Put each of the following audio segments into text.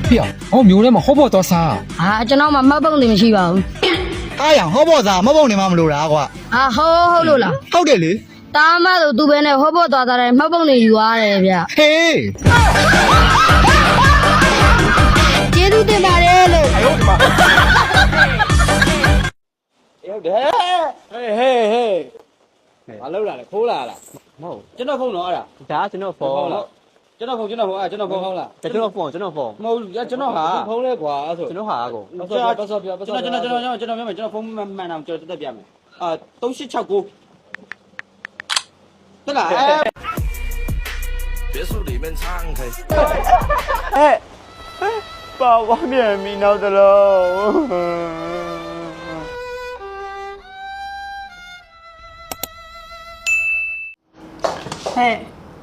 ဖေဟောမျိုးထဲမှာဟောဖို့တော့စား ကျွန်တော်မှမှတ်ပုံနေမရှိပါဘူး အားရဟောဖို့စားမပုံနေမှမလို့လားကွာ ဟုတ်လို့လား ဟုတ်တယ်လေ တားမလို့သူပဲနဲ့ဟောဖို့သွားတယ်မှတ်ပုံနေယူရတယ်ဗျ ဟေး ကျေးဇူးတင်ပါတယ်လို့ ဟုတ်တယ်ဟေးမလုပ်လာလေခိုးလာလားမဟုတ်ကျွန်တော်ဖုန်းတော့အဲ့ဒါ ဒါကျွန်တော်ဖုန်း ကျွန်တော်ဖုန်းအဲ့ကျွန်တော်ဖုန်းဟုတ်လား ကျွန်တော်ဖုန်းမဟုတ်ကျွန်တော်ဟာဖုန်းလဲကွာအဲ့ဆို ကျွန်တော်ဟာကို ပတ်စောပြကျွန်တော်ဖုန်းမှန်အောင်ကျွန်တော်တက်ပြမယ်3869တက်လား别墅里面敞开。把画面迷到的喽。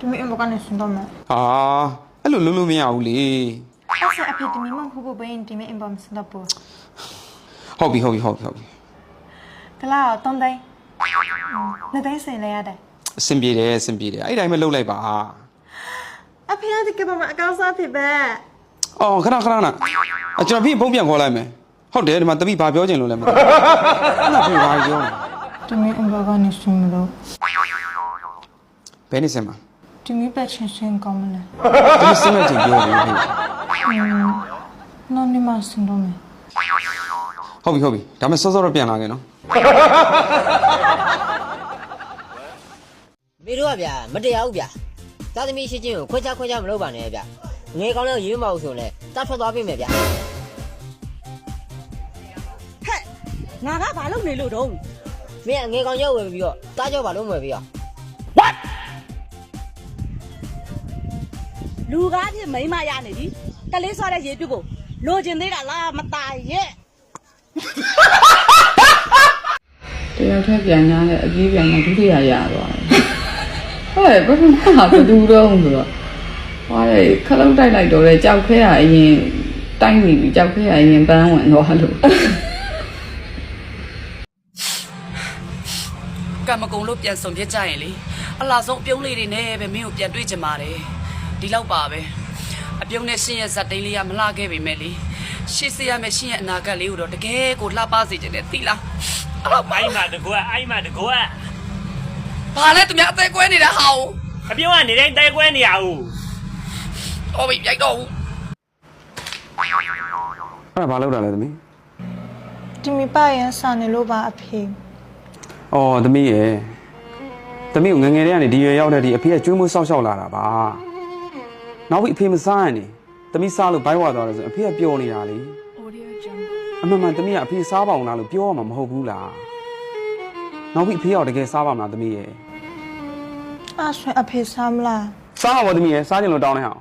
တမီအမကနေစင်တော့မယ် ဟာအဲ့လိုလုံးလုံးမရဘူးလေ အဲ့ဆက်အဖေတမီမဟုတ်ဘူးဘင်းတမီအင်ဘမ်စင်တော့ပို့ ဟုတ်ပြီ ကလာတော့တိုင်းနှစ်တိုင်းစင်လဲရတယ် အဆင်ပြေတယ်အဲ့တိုင်းပဲလှုပ်လိုက်ပါ အဖေကဒီကဘာမအကောင်းစားဖြစ်ပဲ အော်ခဏနာကျွန်တော်พี่ဖုန်းပြန်ခေါ်လိုက်မယ်ဟုတ်တယ်ဒီမှာတပိဘာပြောချင်လို့လဲမသိဘူးဘာပြောလဲ တမီအင်ဘမ်ကနေစင်မလို့ ဘယ်နေစင်မှာ တမီပတ်ချင်းစင်ကောင်းမလဲ ဒီစင်မဲ့ချင်းပြောတယ်ဖေ နော်ဒီမှာစင်တော့မယ် ဟုတ်ပြီဒါမဲ့စောစောတော့ပြန်လာခဲ့နော် မင်းတို့ကဗျာမတရားဘူးဗျာသားသမီးရှိချင်းကိုခွဲခြားမလုပ်ပါနဲ့ဗျာငယ်ကောင်းလည်းရေးမပါဘူးဆိုရင်တတ်ထွက်သွားပြီမယ်ဗျာ ငါကဘာလုပ်နေလို့တော့ မင်းငယ်ကောင်းရောက်ဝယ်ပြီးတော့တားကြောက်ပါလို့မွယ်ပြီးတော့ လူကားဖြစ်မိမရနေပြီကလေးစောတဲ့ရေပြုတ်ကိုလိုချင်သေးတာလားမตายရဲ့ တယောက်ထက်ပြန်လာတဲ့အပြေးပြန်လာဒုတိယရသွားတယ်ဟုတ်ပထမကဘယ်သူတော့ဆိုတော့ဟောလေခလုံးတိုက်လိုက်တော့လေကြောက်ခဲရအရင်တိုက်နေပြီကြောက်ခဲရအရင်ပန်းဝင်သွားလို့ ကံမကုံလို့ပြန်ဆုံပြကြရင်လေအလားဆုံးအပြုံးလေးတွေနဲ့ပဲမင်းကိုပြန်တွေ့ကြမှာတယ်ဒီလောက်ပါပဲအပြုံးနဲ့ရှင်းရဲ့ဇက်တိန်လေးကမလှခဲ့ပေမဲ့လေရှေ့စေရမယ့်ရှင်းရဲ့အနာဂတ်လေးကိုတော့တကယ်ကိုလှပစေချင်တယ်သိလားအဲ့တော့အိုင်မတကွာဘာလဲသူများအသေးကွဲနေတာဟာအပြုံးကနေတိုင်းတဲကွဲနေရအောင်ဟောပြီရိုက်တော့ဘူး အဲ့ဒါဘာလုပ်တာလဲသမီး တမီပါရင်စာနေလို့ပါအဖေ အော်သမီးကိုငငယ်တည်းကနေဒီရွယ်ရောက်တဲ့ဒီအဖေကကျွေးမွေးစောက်ရှောက်လာတာပါနောက်ပြီးအဖေမစားရနေသမီးစားလို့ဘိုက်ဝါသွားတယ်ဆိုအဖေကပျော်နေတာလေအမှန်သမီးကအဖေစားပါအောင်လားလို့ပြောရမှာမဟုတ်ဘူးလားနောက်ပြီးအဖေကတကယ်စားပါမလားသမီးရဲ့ အဲ့ဆွေအဖေစားမလား စားပါဘောသမီးရဲ့စားကြလို့တောင်းနေအောင်